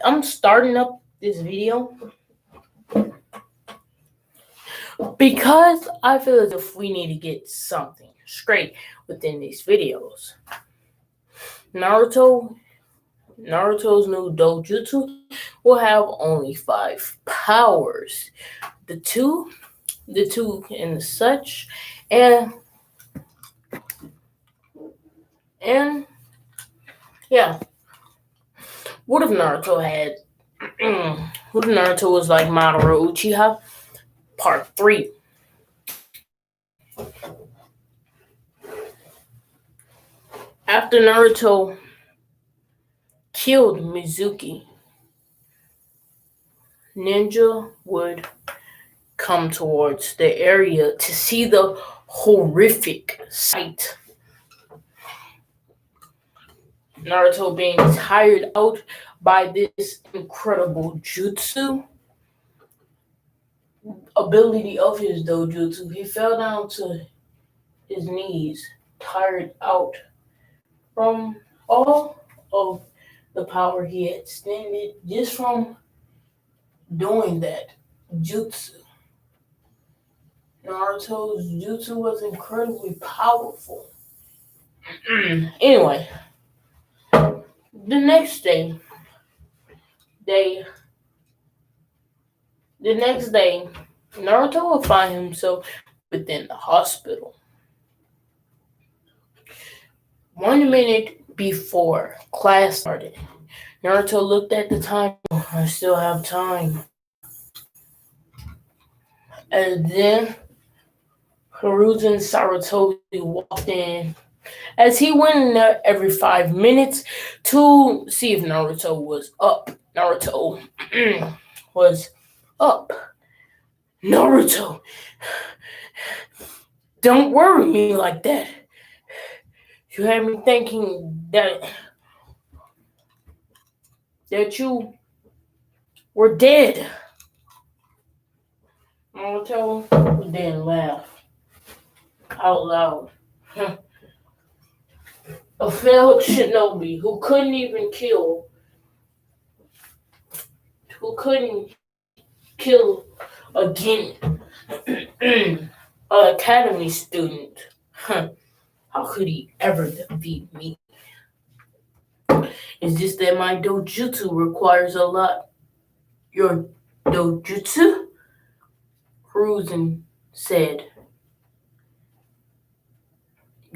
I'm starting up this video because I feel as if we need to get something straight within these videos. Naruto's new dojutsu will have only 5 powers. The two and such, and yeah. What if Naruto had? What if Naruto was like Madara Uchiha? Part 3. After Naruto killed Mizuki, Ninja would come towards the area to see the horrific sight. Naruto being tired out by this incredible jutsu ability of his dojutsu, he fell down to his knees, tired out from all of the power he had extended just from doing that jutsu. Naruto's jutsu was incredibly powerful. Anyway, the next day, they the next day, Naruto would find himself within the hospital. 1 minute before class started, Naruto looked at the time. I still have time. And then Hiruzen Sarutobi walked in, as he went in there every 5 minutes to see if Naruto was up. Naruto was up. Naruto, don't worry me like that. You had me thinking that you were dead. Naruto then laughed out loud. A failed shinobi who couldn't kill again. An academy student. How could he ever defeat me? It's just that my dojutsu requires a lot. Your dojutsu? Hiruzen said.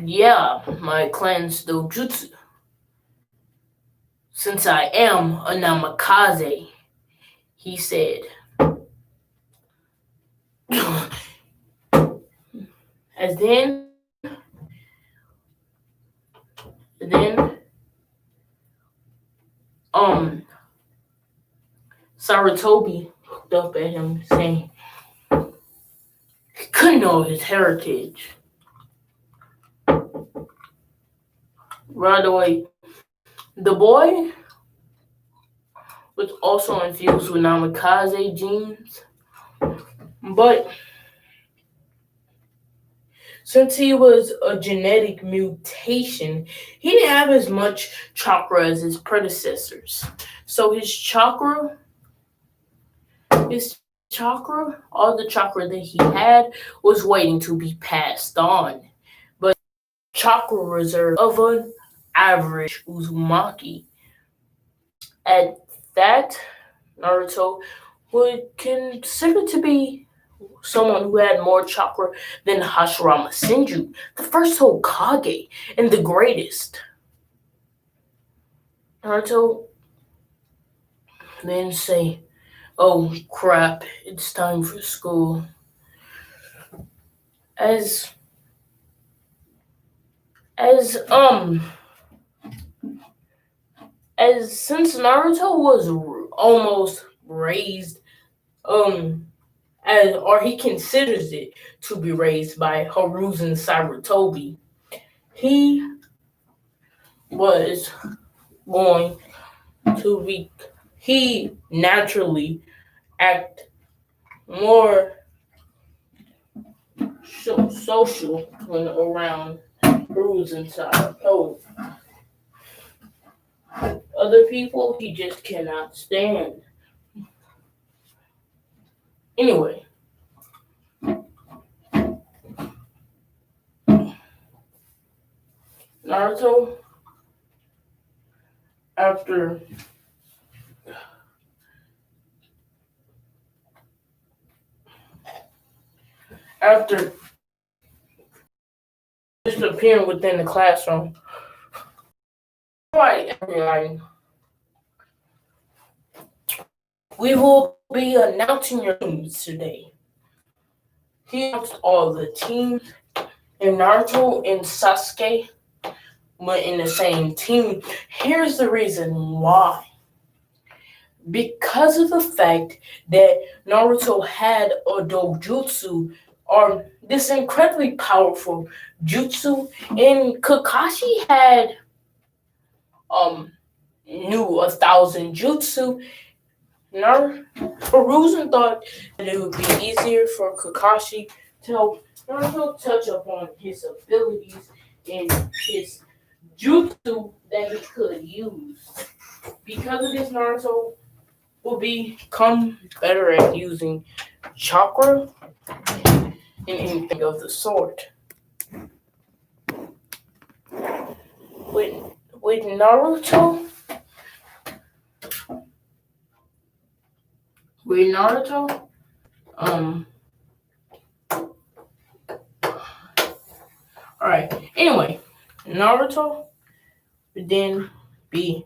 Yeah, my clan's dojutsu. Since I am a namikaze, he said. As then Sarutobi looked up at him saying he couldn't know his heritage. Right away, the boy was also infused with namikaze genes, but since he was a genetic mutation, he didn't have as much chakra as his predecessors. So all the chakra that he had was waiting to be passed on. But chakra reserve of an average Uzumaki. At that, Naruto would consider to be someone who had more chakra than Hashirama Senju, the first Hokage and the greatest. Naruto then say, "Oh crap, it's time for school." As since Naruto was almost raised, or he considers it to be raised by Hiruzen Sarutobi, he was going to be. He naturally act more social when around Hiruzen Sarutobi. other people he just cannot stand. Anyway, Naruto, after after disappearing within the classroom, right, everybody, we will be announcing your teams today. He announced all the teams, and Naruto and Sasuke went in the same team. Here's the reason why. Because of the fact that Naruto had a dojutsu, or this incredibly powerful jutsu, and Kakashi had knew 1,000 jutsu. Hiruzen thought that it would be easier for Kakashi to help Naruto touch upon his abilities and his jutsu that he could use. Because of this, Naruto will become better at using chakra and anything of the sort. With with Naruto, with Naruto, um, all right. Anyway, Naruto would then be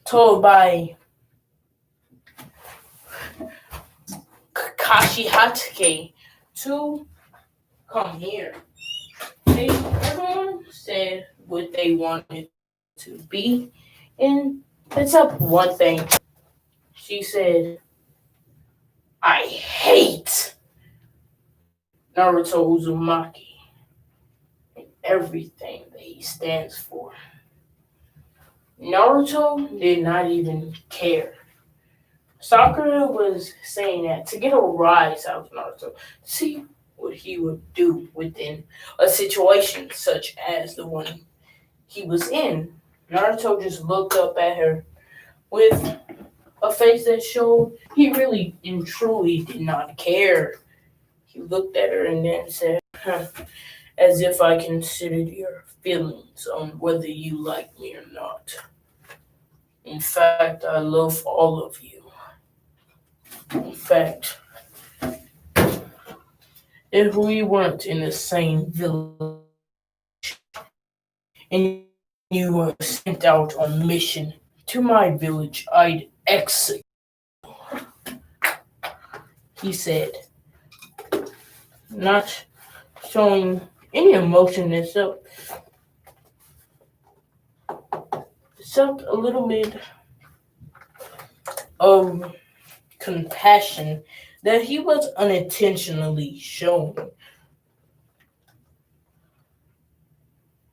told by Kakashi Hatake to come here. Everyone said what they wanted to be, and except one thing. She said, "I hate Naruto Uzumaki and everything that he stands for." Naruto did not even care. Sakura was saying that to get a rise out of Naruto, see what he would do within a situation such as the one he was in. Naruto just looked up at her with a face that showed he really and truly did not care. He looked at her and then said, as if I considered your feelings on whether you like me or not. In fact, I love all of you. In fact, if we weren't in the same village and you were sent out on mission to my village, I'd exit. He said, not showing any emotion except a little bit of compassion that he was unintentionally showing.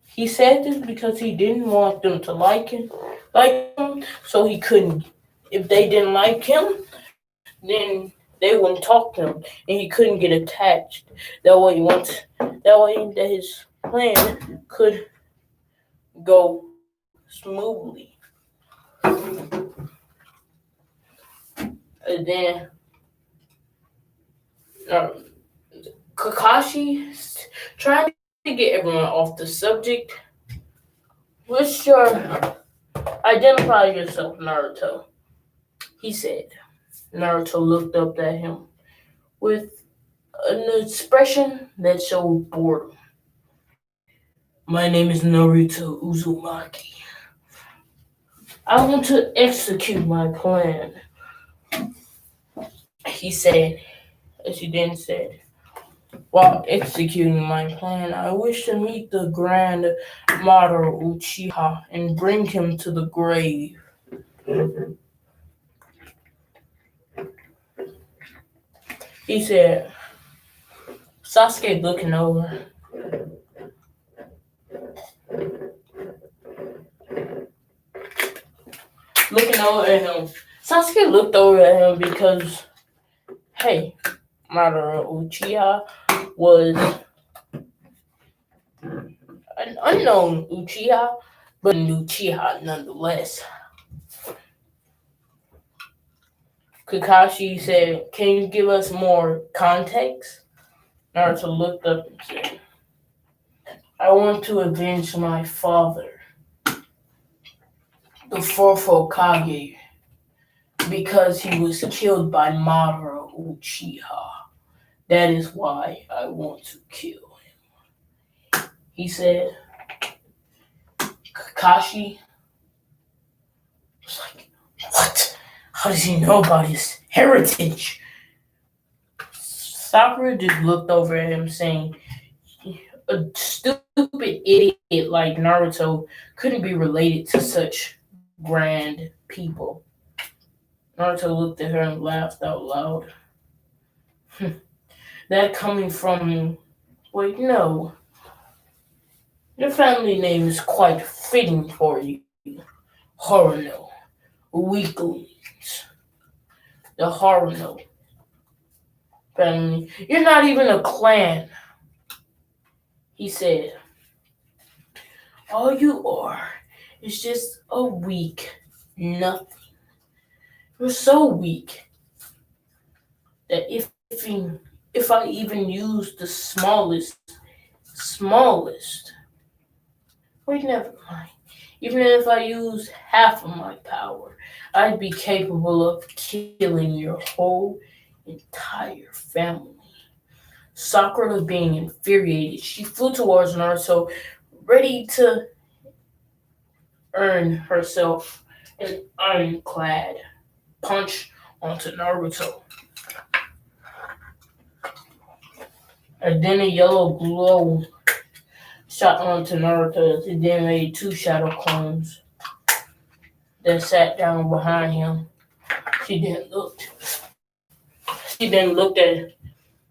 He said this because he didn't want them to like him, so he couldn't. If they didn't like him, then they wouldn't talk to him, and he couldn't get attached. That way that his plan could go smoothly. And then uh, Kakashi trying to get everyone off the subject. What's your identify yourself, Naruto? He said. Naruto looked up at him with an expression that showed boredom. My name is Naruto Uzumaki. I want to execute my plan, he said, as he then said. While executing my plan, I wish to meet the Grand Madara Uchiha and bring him to the grave. He said, Sasuke looking over at him. Sasuke looked over at him because, hey, Madara Uchiha was an unknown Uchiha, but an Uchiha nonetheless. Kakashi said, "Can you give us more context?" Naruto looked up and said, "I want to avenge my father, the fourth Hokage, because he was killed by Madara Uchiha. That is why I want to kill him." He said. Kakashi was like, "What? How does he know about his heritage?" Sakura just looked over at him saying, "A stupid idiot like Naruto couldn't be related to such grand people." Naruto looked at her and laughed out loud. That coming from, wait, no, your family name is quite fitting for you. Horono, weaklings. The Horono family. You're not even a clan, he said. All you are is just a weak nothing. You're so weak that if I even use the smallest, wait, never mind. Even if I use half of my power, I'd be capable of killing your whole entire family. Sakura was being infuriated. She flew towards Naruto, ready to earn herself an ironclad punch onto Naruto. And then a yellow glow shot onto Naruto as it then made two shadow clones that sat down behind him. She then looked. She then looked at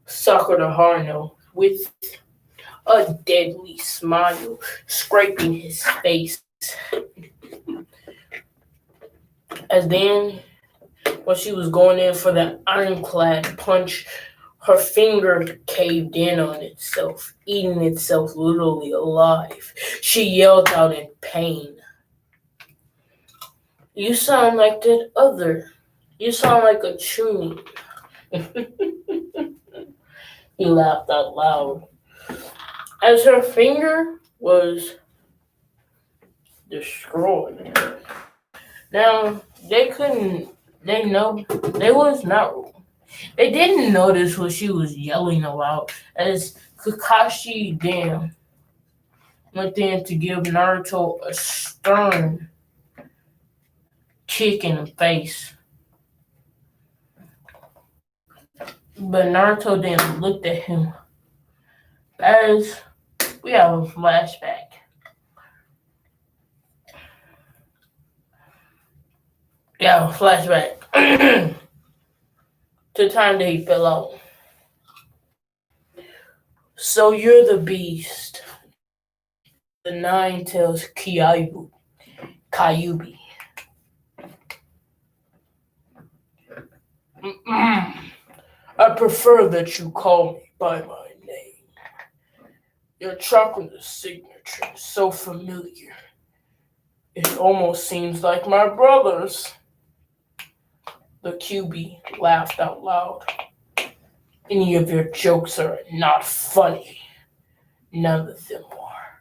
Sakura Haruno with a deadly smile scraping his face. As then, when she was going in for that ironclad punch, her finger caved in on itself, eating itself literally alive. She yelled out in pain. You sound like that other. You sound like a chunin. He laughed out loud. As her finger was destroyed. Now, they was not, they didn't notice what she was yelling about as Kakashi then went in to give Naruto a stern kick in the face. But Naruto then looked at him as we have a flashback. Yeah, flashback to the time that he fell out. So you're the beast, the nine tails Kyubi. I prefer that you call me by my name. Your chocolate signature is so familiar. It almost seems like my brother's. The QB laughed out loud. Any of your jokes are not funny. None of them are.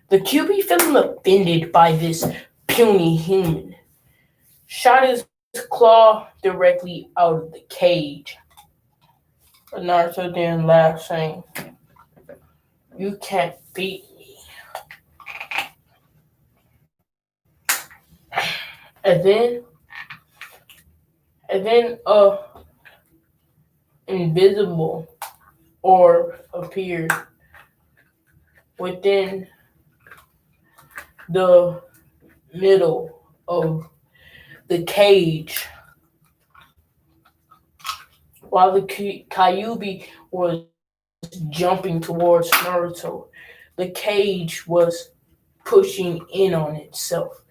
The QB, feeling offended by this puny human, shot his claw directly out of the cage. Naruto then laughed, saying, "You can't beat me." And then, a invisible orb appeared within the middle of the cage while the Kyubi was jumping towards Naruto. The cage was pushing in on itself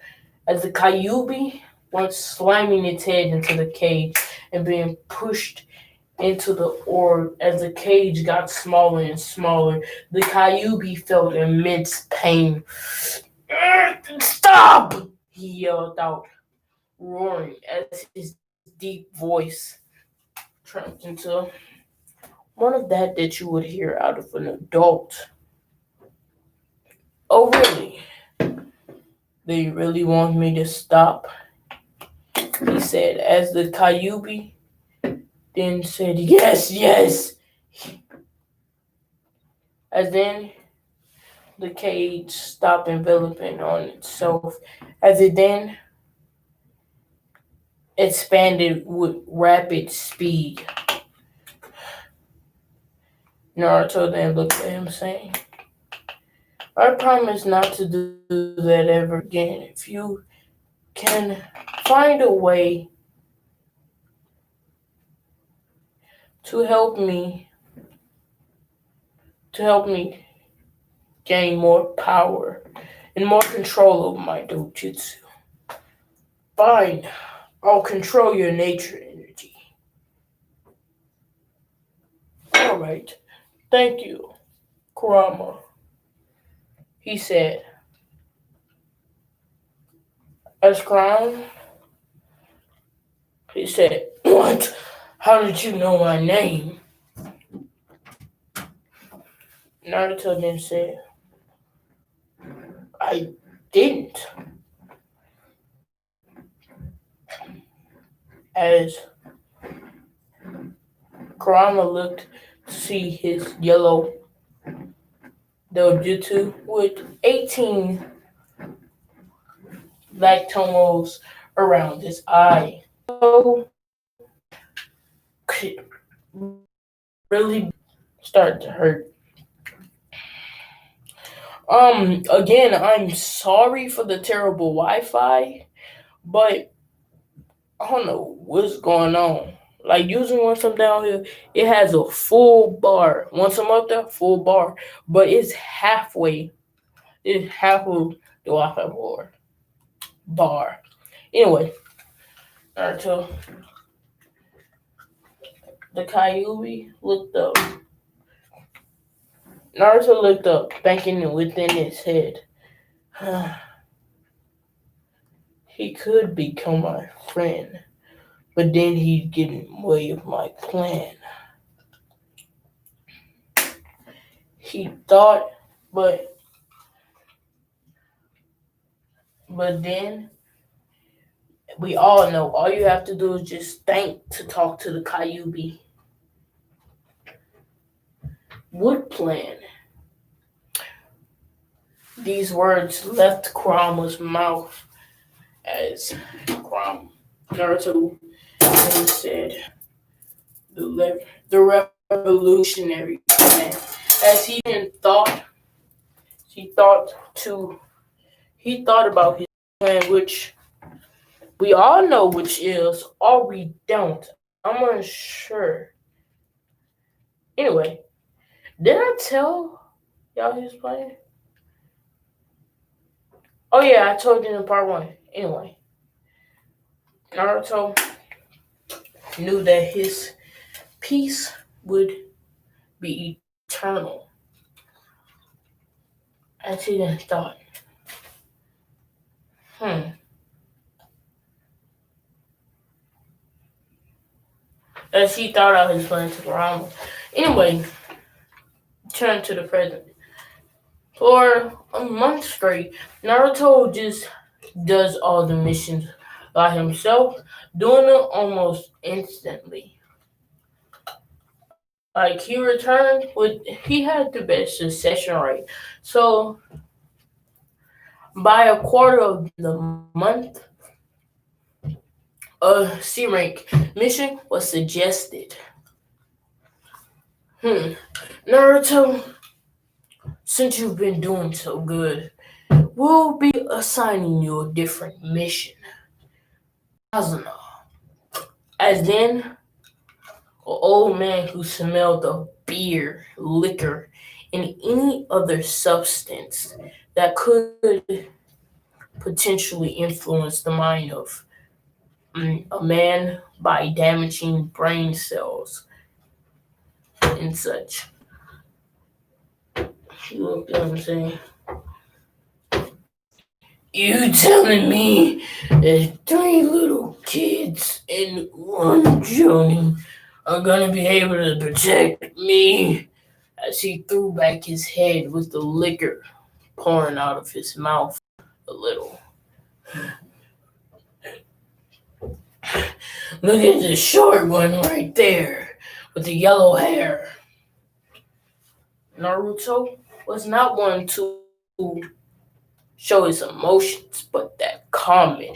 as the Kyubi was slamming its head into the cage and being pushed into the orb. As the cage got smaller and smaller, the Kyubi felt immense pain. Stop! He yelled out, roaring as his deep voice turned into one of that you would hear out of an adult. Oh, really? They really want me to stop? He said, as the Kyubi then said, yes, yes. As then the cage stopped enveloping on itself, as it then expanded with rapid speed. Naruto then looked at him, saying, I promise not to do that ever again. If you can find a way to help me gain more power and more control over my dojutsu, fine, I'll control your nature energy. Alright, thank you, Kurama, he said. As Kurama, he said, what? How did you know my name? Naruto then said, I didn't. As Kurama looked to see his yellow dojutsu with 18 lactomos around his eye. So, really started to hurt. Again, I'm sorry for the terrible Wi-Fi, but I don't know what's going on. Like usually once I'm down here, it has a full bar. Once I'm up there, full bar, but it's halfway. It's half of the Wi-Fi bar. Anyway, Naruto, the Kyuubi looked up. Naruto looked up, thinking within his head, he could become my friend, but then he'd get in the way of my plan. He thought, but then we all know all you have to do is just think to talk to the Kyuubi. What plan? These words left Kurama's mouth as Naruto said, the revolutionary plan. As he thought to he thought about his plan, which we all know which is, or we don't. I'm unsure. Anyway, did I tell y'all his plan? Oh yeah, I told you in part one. Anyway, Naruto knew that his peace would be eternal. As he then thought, hmm, as he thought out his plan to Kurama. Anyway, turn to the present. For a month straight, Naruto just does all the missions by himself, doing it almost instantly. Like he returned with he had the best succession rate. So by a quarter of the month, a C rank mission was suggested. Naruto, since you've been doing so good, we'll be assigning you a different mission. Asuna. As then, an old man who smelled of beer, liquor, and any other substance that could potentially influence the mind of a man by damaging brain cells. and such. You know what I'm saying? You telling me that three little kids and one Johnny are gonna be able to protect me? As he threw back his head with the liquor pouring out of his mouth a little. Look at the short one right there with the yellow hair. Naruto was not one to show his emotions, but that calmed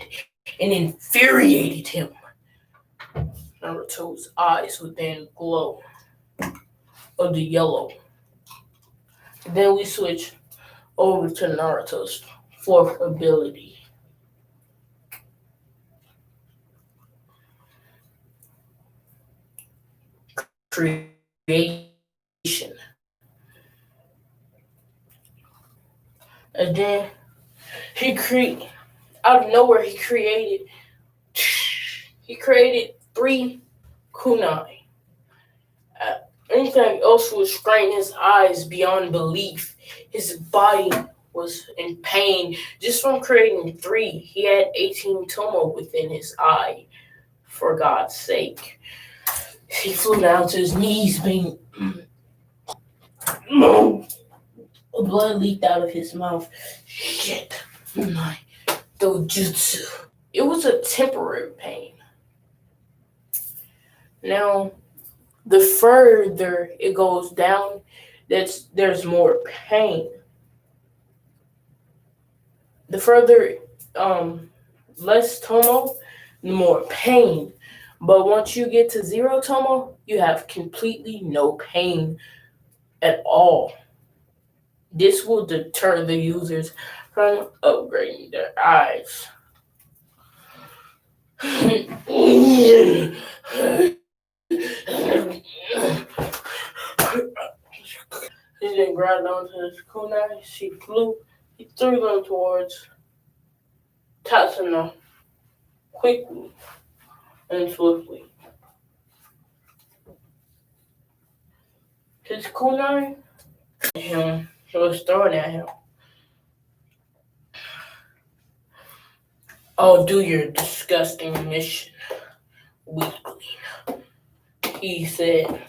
and infuriated him. Naruto's eyes would then glow of the yellow. Then we switch over to Naruto's fourth ability. Creation. And then out of nowhere he created three kunai. Anything else would strain his eyes beyond belief. His body was in pain just from creating three. He had 18 tomo within his eye, for God's sake. He flew down to his knees, being blood leaked out of his mouth. Shit, my dojutsu. It was a temporary pain. Now, the further it goes down, there's more pain. The further less tomo, the more pain. But once you get to zero tomo, you have completely no pain at all. This will deter the users from upgrading their eyes. He then grabbed onto his kunai. She flew. He threw them towards Tatsuno quickly and swiftly. His kunai him was thrown at him. I'll do your disgusting mission, weakling, he said,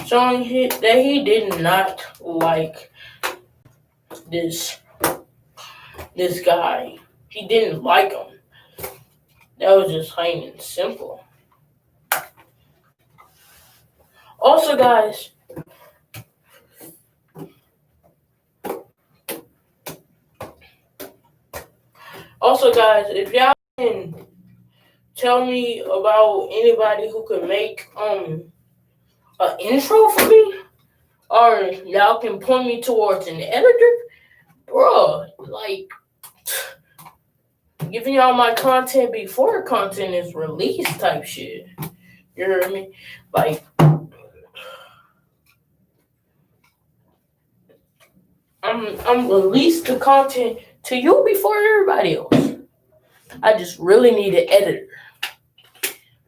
showing that he did not like this guy. He didn't like him. That was just plain and simple. Also, guys, if y'all can tell me about anybody who could make an intro for me, or y'all can point me towards an editor, bro. Like, giving y'all my content before content is released type shit. You hear me? Like, I'm released the content to you before everybody else. I just really need an editor.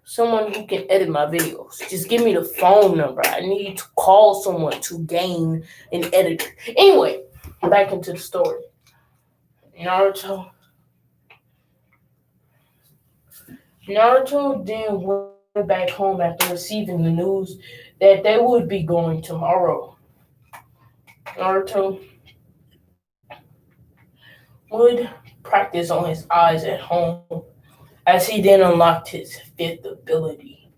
Someone who can edit my videos. Just give me the phone number. I need to call someone to gain an editor. Anyway, back into the story. Naruto then went back home after receiving the news that they would be going tomorrow. Naruto would practice on his eyes at home as he then unlocked his fifth ability,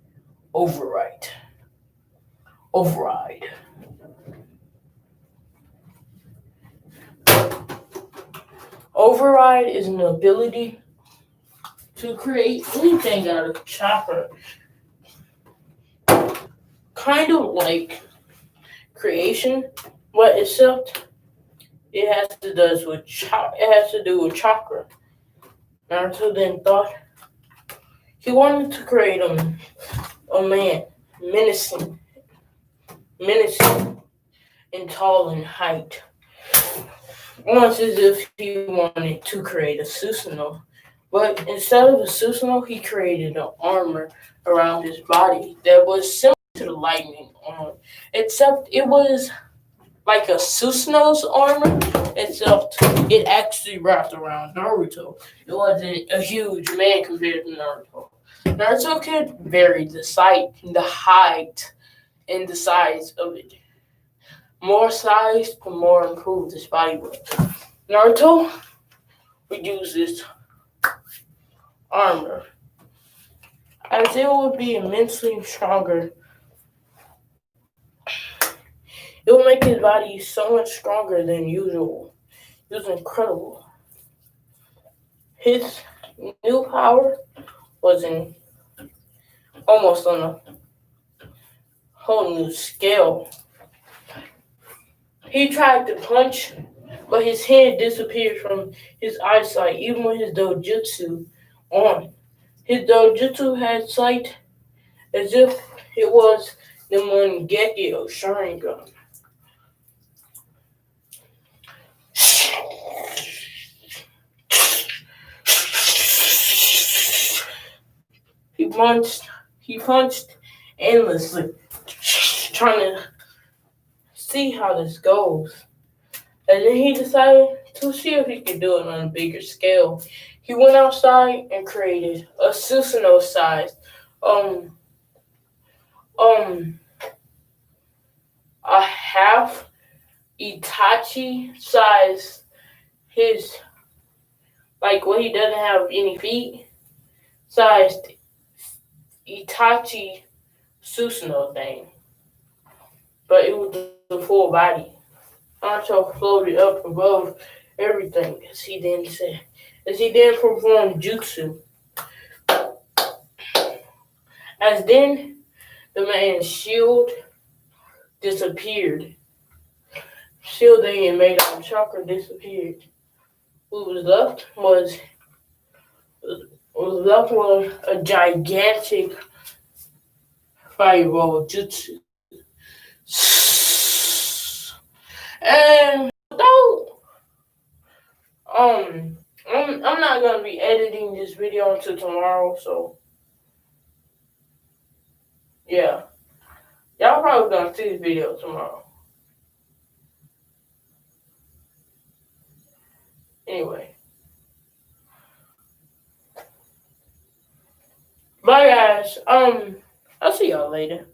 Override. Override is an ability to create anything out of chakra. Kind of like creation, but except it has to do with chakra. Naruto then thought he wanted to create a man menacing and tall in height. Almost as if he wanted to create a Susanoo But instead of a Susanoo, he created an armor around his body that was similar to the lightning armor, except it was like a Susanoo's armor, except it actually wrapped around Naruto. It wasn't a huge man compared to Naruto. Naruto could vary the height, and the size of it. More size, the more improved his body was. Naruto would use this armor as it would be immensely stronger. It would make his body so much stronger than usual. It was incredible. His new power was almost on a whole new scale. He tried to punch, but his hand disappeared from his eyesight, even with his dojutsu on. His dojutsu had sight as if it was the Mangeki of Sharingan. He punched, he punched endlessly, trying to see how this goes. And then he decided to see if he could do it on a bigger scale. He went outside and created a Susanoo size, um, um, a half Itachi size. His like when he doesn't have any feet, sized Itachi Susanoo thing, but it was the full body. Naruto floated up above everything as he then performed jutsu. As then the man's shield disappeared. Shielding and made out of chakra disappeared. What was a gigantic fireball jutsu. And though I'm not gonna be editing this video until tomorrow, so yeah. Y'all probably gonna see this video tomorrow. Anyway. Bye guys. I'll see y'all later.